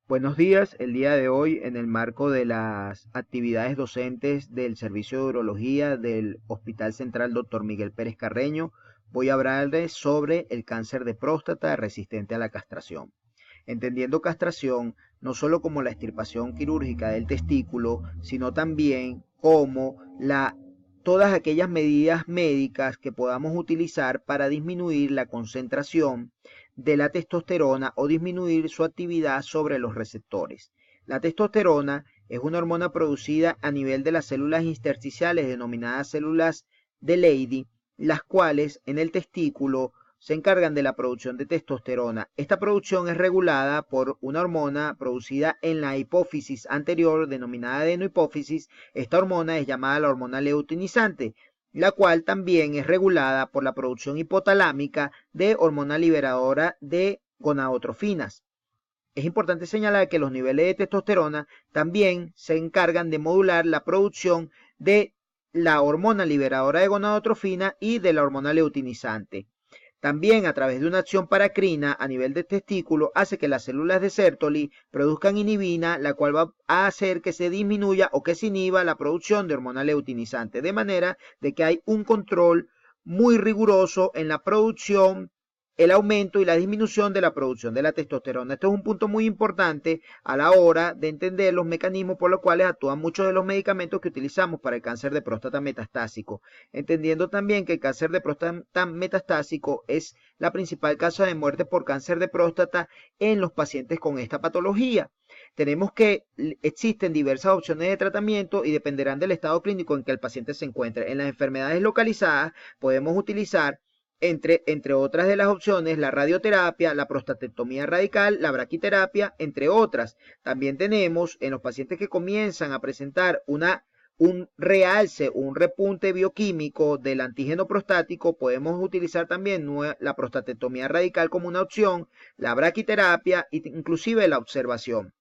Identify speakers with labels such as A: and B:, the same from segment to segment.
A: Buenos días, el día de hoy en el marco de las actividades docentes del Servicio de Urología del Hospital Central Dr. Miguel Pérez Carreño, voy a hablarles sobre el cáncer de próstata resistente a la castración. Entendiendo castración no solo como la extirpación quirúrgica del testículo, sino también como todas aquellas medidas médicas que podamos utilizar para disminuir la concentración de la testosterona o disminuir su actividad sobre los receptores. La testosterona es una hormona producida a nivel de las células intersticiales denominadas células de Leydig, las cuales en el testículo se encargan de la producción de testosterona. Esta producción es regulada por una hormona producida en la hipófisis anterior denominada adenohipófisis. Esta hormona es llamada la hormona luteinizante, la cual también es regulada por la producción hipotalámica de hormona liberadora de gonadotrofinas. Es importante señalar que los niveles de testosterona también se encargan de modular la producción de la hormona liberadora de gonadotrofina y de la hormona luteinizante. También a través de una acción paracrina a nivel de testículo hace que las células de Sertoli produzcan inhibina, la cual va a hacer que se disminuya o que se inhiba la producción de hormona luteinizante, de manera de que hay un control muy riguroso en la producción, el aumento y la disminución de la producción de la testosterona. Esto es un punto muy importante a la hora de entender los mecanismos por los cuales actúan muchos de los medicamentos que utilizamos para el cáncer de próstata metastásico, entendiendo también que el cáncer de próstata metastásico es la principal causa de muerte por cáncer de próstata en los pacientes con esta patología. Tenemos que existen diversas opciones de tratamiento y dependerán del estado clínico en que el paciente se encuentre. En las enfermedades localizadas podemos utilizar entre otras de las opciones, la radioterapia, la prostatectomía radical, la braquiterapia, entre otras. También tenemos en los pacientes que comienzan a presentar un realce, un repunte bioquímico del antígeno prostático, podemos utilizar también la prostatectomía radical como una opción, la braquiterapia e inclusive la observación.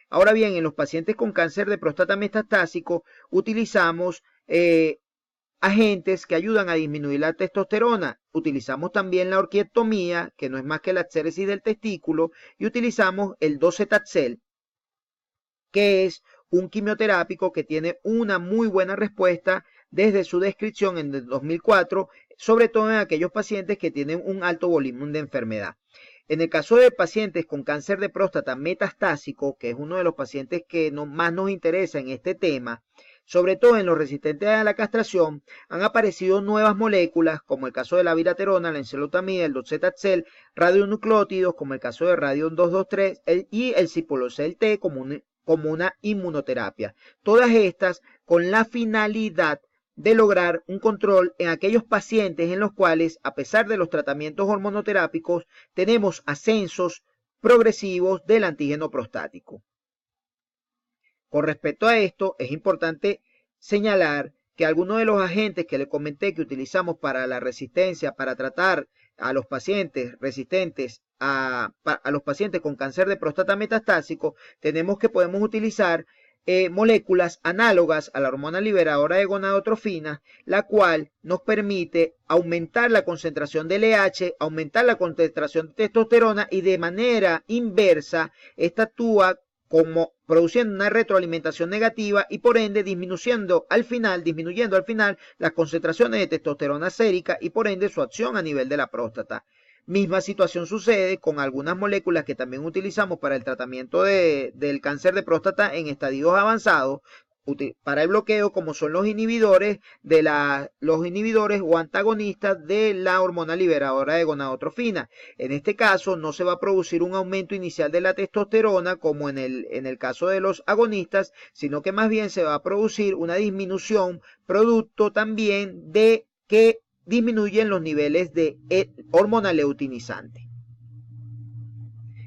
A: Ahora bien, en los pacientes con cáncer de próstata metastásico utilizamos agentes que ayudan a disminuir la testosterona. Utilizamos también la orquiectomía, que no es más que la exéresis del testículo, y utilizamos el docetaxel, que es un quimioterápico que tiene una muy buena respuesta desde su descripción en el 2004, sobre todo en aquellos pacientes que tienen un alto volumen de enfermedad. En el caso de pacientes con cáncer de próstata metastásico, que es uno de los pacientes que más nos interesa en este tema, sobre todo en los resistentes a la castración, han aparecido nuevas moléculas, como el caso de la viraterona, la encelutamida, el docetaxel, radionucleótidos, como el caso de radium 223 y el cipolocel T como una inmunoterapia. Todas estas con la finalidad de lograr un control en aquellos pacientes en los cuales, a pesar de los tratamientos hormonoterápicos, tenemos ascensos progresivos del antígeno prostático. Con respecto a esto, es importante señalar que algunos de los agentes que le comenté que utilizamos para la resistencia, para tratar a los pacientes resistentes a los pacientes con cáncer de próstata metastásico, podemos utilizar moléculas análogas a la hormona liberadora de gonadotrofina, la cual nos permite aumentar la concentración de LH, aumentar la concentración de testosterona y de manera inversa, esta actúa como produciendo una retroalimentación negativa y por ende disminuyendo al final las concentraciones de testosterona sérica y por ende su acción a nivel de la próstata. Misma situación sucede con algunas moléculas que también utilizamos para el tratamiento del cáncer de próstata en estadios avanzados para el bloqueo, como son los inhibidores o antagonistas de la hormona liberadora de gonadotrofina. En este caso no se va a producir un aumento inicial de la testosterona como en el caso de los agonistas, sino que más bien se va a producir una disminución producto también de que disminuyen los niveles de hormona luteinizante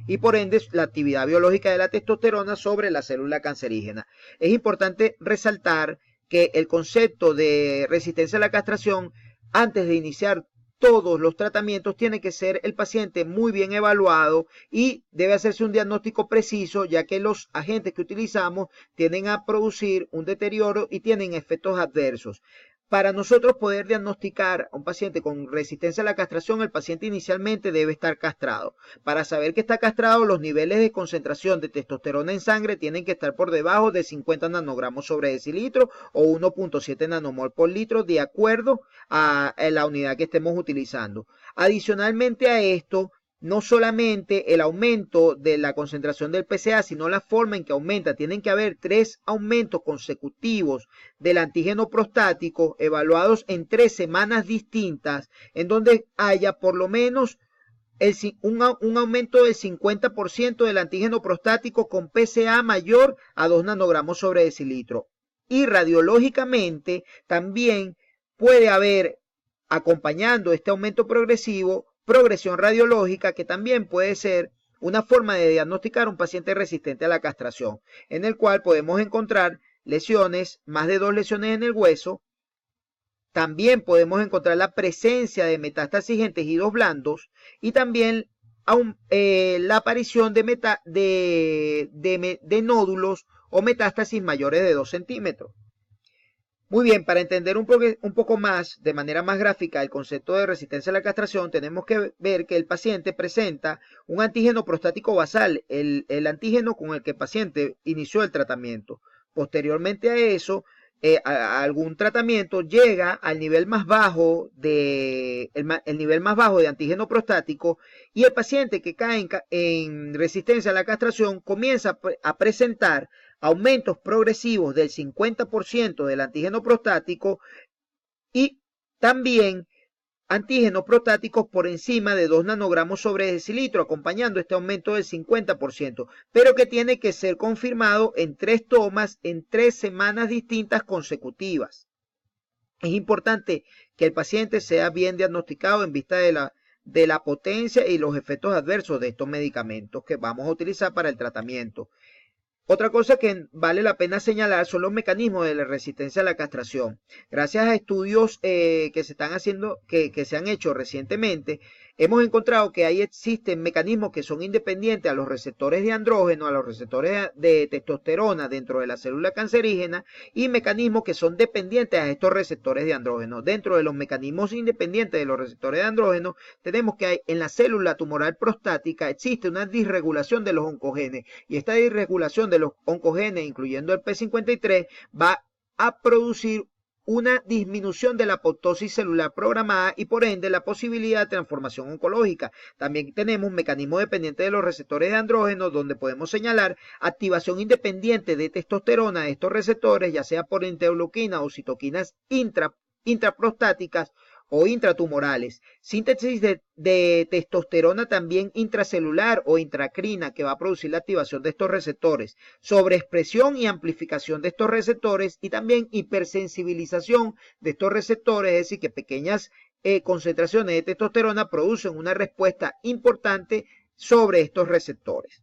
A: y por ende la actividad biológica de la testosterona sobre la célula cancerígena. Es importante resaltar que el concepto de resistencia a la castración, antes de iniciar todos los tratamientos, tiene que ser el paciente muy bien evaluado y debe hacerse un diagnóstico preciso, ya que los agentes que utilizamos tienden a producir un deterioro y tienen efectos adversos. para nosotros poder diagnosticar a un paciente con resistencia a la castración, el paciente inicialmente debe estar castrado. Para saber que está castrado, los niveles de concentración de testosterona en sangre tienen que estar por debajo de 50 nanogramos sobre decilitro o 1.7 nanomol por litro, de acuerdo a la unidad que estemos utilizando. Adicionalmente a esto, no solamente el aumento de la concentración del PSA, sino la forma en que aumenta. Tienen que haber 3 aumentos consecutivos del antígeno prostático evaluados en 3 semanas distintas, en donde haya por lo menos un aumento del 50% del antígeno prostático con PSA mayor a 2 nanogramos sobre decilitro. Y radiológicamente también puede haber, acompañando este aumento progresivo, progresión radiológica, que también puede ser una forma de diagnosticar un paciente resistente a la castración, en el cual podemos encontrar lesiones, más de 2 lesiones en el hueso. También podemos encontrar la presencia de metástasis en tejidos blandos y también la aparición de nódulos o metástasis mayores de 2 centímetros. Muy bien, para entender un poco más, de manera más gráfica, el concepto de resistencia a la castración, tenemos que ver que el paciente presenta un antígeno prostático basal, el antígeno con el que el paciente inició el tratamiento. Posteriormente a eso, a algún tratamiento llega al nivel más bajo el nivel más bajo de antígeno prostático, y el paciente que cae en resistencia a la castración comienza a presentar aumentos progresivos del 50% del antígeno prostático y también antígenos prostáticos por encima de 2 nanogramos sobre decilitro, acompañando este aumento del 50%, pero que tiene que ser confirmado en 3 tomas en 3 semanas distintas consecutivas. Es importante que el paciente sea bien diagnosticado en vista de la potencia y los efectos adversos de estos medicamentos que vamos a utilizar para el tratamiento. Otra cosa que vale la pena señalar son los mecanismos de la resistencia a la castración. Gracias a estudios que se han hecho recientemente, hemos encontrado que existen mecanismos que son independientes a los receptores de andrógeno, a los receptores de testosterona dentro de la célula cancerígena, y mecanismos que son dependientes a estos receptores de andrógeno. Dentro de los mecanismos independientes de los receptores de andrógeno, tenemos que en la célula tumoral prostática existe una disregulación de los oncogenes, y esta disregulación de los oncogenes, incluyendo el P53, va a producir una disminución de la apoptosis celular programada y por ende la posibilidad de transformación oncológica. También tenemos un mecanismo dependiente de los receptores de andrógenos, donde podemos señalar activación independiente de testosterona de estos receptores, ya sea por interleuquina o citoquinas intraprostáticas o intratumorales, síntesis de testosterona también intracelular o intracrina, que va a producir la activación de estos receptores, sobreexpresión y amplificación de estos receptores y también hipersensibilización de estos receptores, es decir, que pequeñas concentraciones de testosterona producen una respuesta importante sobre estos receptores.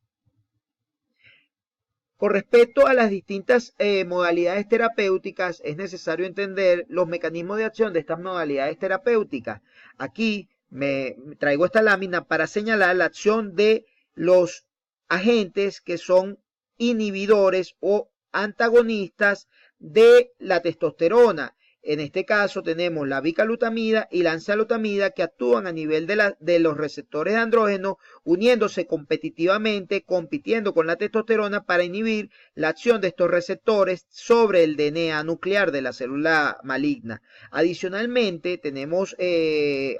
A: Con respecto a las distintas modalidades terapéuticas, es necesario entender los mecanismos de acción de estas modalidades terapéuticas. Aquí me traigo esta lámina para señalar la acción de los agentes que son inhibidores o antagonistas de la testosterona. En este caso tenemos la bicalutamida y la enzalutamida, que actúan a nivel de los receptores de andrógeno, uniéndose competitivamente, compitiendo con la testosterona para inhibir la acción de estos receptores sobre el DNA nuclear de la célula maligna. Adicionalmente tenemos,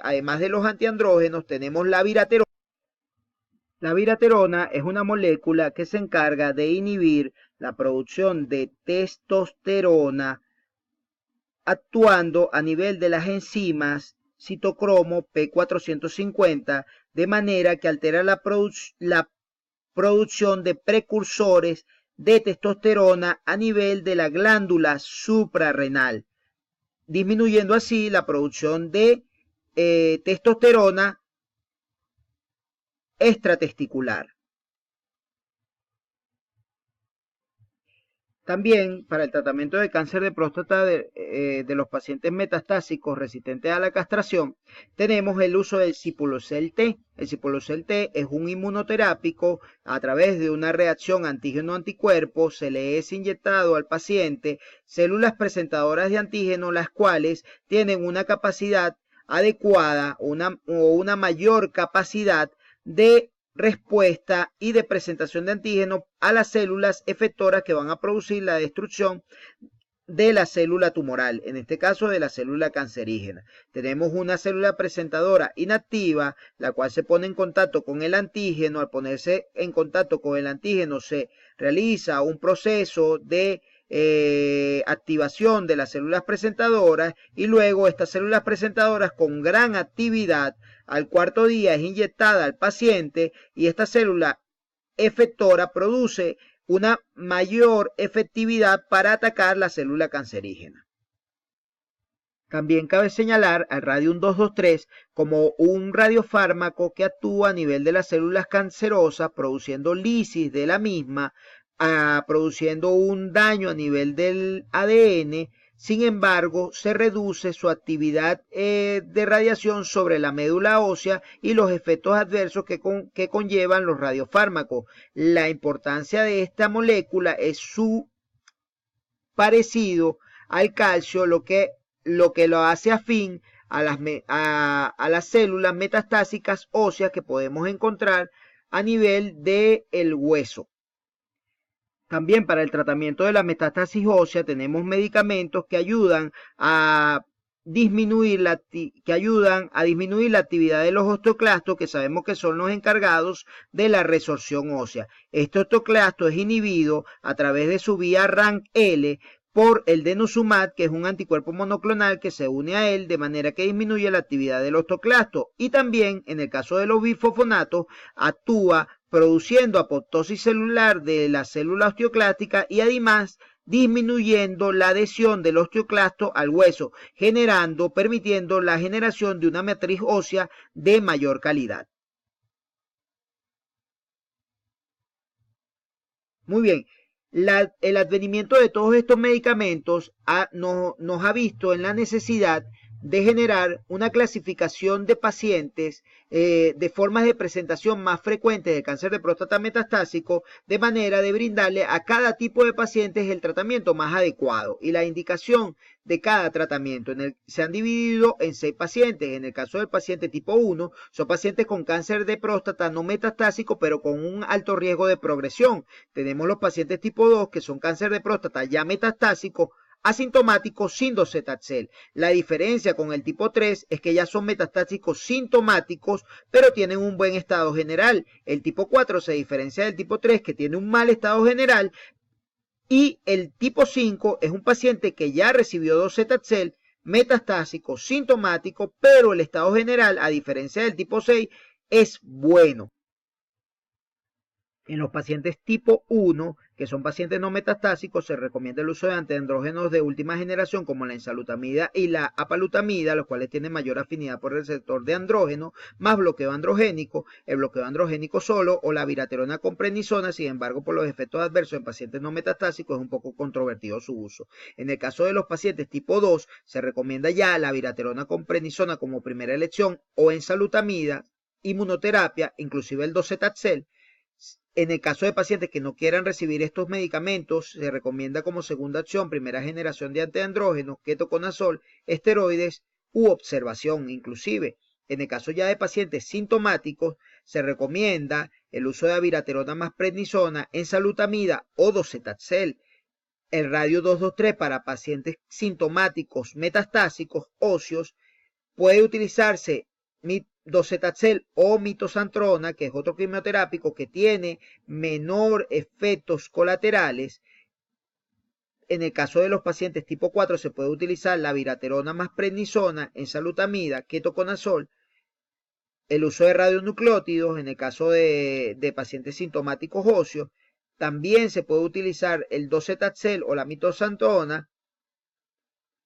A: además de los antiandrógenos, tenemos la viraterona. La viraterona es una molécula que se encarga de inhibir la producción de testosterona, actuando a nivel de las enzimas citocromo P450, de manera que altera la producción de precursores de testosterona a nivel de la glándula suprarrenal, disminuyendo así la producción de testosterona extratesticular. También para el tratamiento de cáncer de próstata de los pacientes metastásicos resistentes a la castración, tenemos el uso del Sipuleucel T. El Sipuleucel T es un inmunoterápico. A través de una reacción antígeno-anticuerpo se le es inyectado al paciente células presentadoras de antígeno, las cuales tienen una capacidad adecuada o una mayor capacidad de respuesta y de presentación de antígeno a las células efectoras que van a producir la destrucción de la célula tumoral, en este caso de la célula cancerígena. Tenemos una célula presentadora inactiva, la cual se pone en contacto con el antígeno. Al ponerse en contacto con el antígeno se realiza un proceso de activación de las células presentadoras, y luego estas células presentadoras con gran actividad al cuarto día es inyectada al paciente, y esta célula efectora produce una mayor efectividad para atacar la célula cancerígena. También cabe señalar al Radium 223 como un radiofármaco que actúa a nivel de las células cancerosas, produciendo lisis de la misma, produciendo un daño a nivel del ADN. Sin embargo, se reduce su actividad de radiación sobre la médula ósea y los efectos adversos que conllevan los radiofármacos. La importancia de esta molécula es su parecido al calcio, lo que lo hace afín a las células metastásicas óseas que podemos encontrar a nivel del hueso. También para el tratamiento de la metástasis ósea tenemos medicamentos que ayudan a disminuir la actividad de los osteoclastos, que sabemos que son los encargados de la resorción ósea. Este osteoclasto es inhibido a través de su vía RANKL por el denosumab, que es un anticuerpo monoclonal que se une a él, de manera que disminuye la actividad del osteoclasto. Y también, en el caso de los bifosfonatos, actúa produciendo apoptosis celular de la célula osteoclástica y además disminuyendo la adhesión del osteoclasto al hueso, permitiendo la generación de una matriz ósea de mayor calidad. Muy bien. El advenimiento de todos estos medicamentos nos ha visto en la necesidad de generar una clasificación de pacientes de formas de presentación más frecuentes de cáncer de próstata metastásico, de manera de brindarle a cada tipo de pacientes el tratamiento más adecuado y la indicación de cada tratamiento. Se han dividido en 6 pacientes. En el caso del paciente tipo 1, son pacientes con cáncer de próstata no metastásico, pero con un alto riesgo de progresión. Tenemos los pacientes tipo 2, que son cáncer de próstata ya metastásico, asintomáticos sin docetaxel. La diferencia con el tipo 3 es que ya son metastásicos sintomáticos, pero tienen un buen estado general. El tipo 4 se diferencia del tipo 3, que tiene un mal estado general, y el tipo 5 es un paciente que ya recibió docetaxel, metastásico, sintomático, pero el estado general, a diferencia del tipo 6, es bueno. En los pacientes tipo 1, que son pacientes no metastásicos, se recomienda el uso de antiandrógenos de última generación como la enzalutamida y la apalutamida, los cuales tienen mayor afinidad por el receptor de andrógeno, más bloqueo androgénico, el bloqueo androgénico solo o la viraterona con prednisona. Sin embargo, por los efectos adversos en pacientes no metastásicos es un poco controvertido su uso. En el caso de los pacientes tipo 2, se recomienda ya la viraterona con prednisona como primera elección o enzalutamida, inmunoterapia, inclusive el docetaxel. En el caso de pacientes que no quieran recibir estos medicamentos, se recomienda como segunda opción primera generación de antiandrógenos, ketoconazol, esteroides u observación. Inclusive, en el caso ya de pacientes sintomáticos, se recomienda el uso de abiraterona más prednisona, enzalutamida o docetaxel. El radio 223 para pacientes sintomáticos metastásicos óseos puede utilizarse docetaxel o mitoxantrona, que es otro quimioterápico que tiene menor efectos colaterales. En el caso de los pacientes tipo 4 se puede utilizar la viraterona más prednisona, enzalutamida, ketoconazol. El uso de radionucleótidos en el caso de pacientes sintomáticos óseos. También se puede utilizar el docetaxel o la mitoxantrona.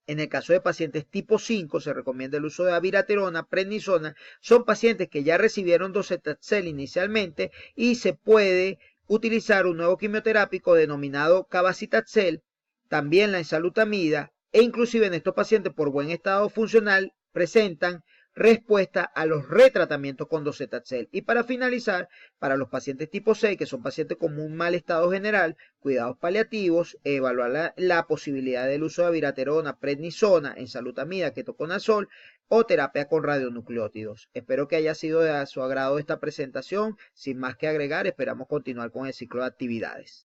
A: En el caso de pacientes tipo 5 se recomienda el uso de abiraterona, prednisona. Son pacientes que ya recibieron docetaxel inicialmente y se puede utilizar un nuevo quimioterápico denominado cabazitaxel, también la enzalutamida, e inclusive en estos pacientes por buen estado funcional presentan respuesta a los retratamientos con docetaxel. Y para finalizar, para los pacientes tipo 6, que son pacientes con un mal estado general, cuidados paliativos, evaluar la posibilidad del uso de abiraterona, prednisona, enzalutamida, ketoconazol o terapia con radionucleótidos. Espero que haya sido de su agrado esta presentación. Sin más que agregar, esperamos continuar con el ciclo de actividades.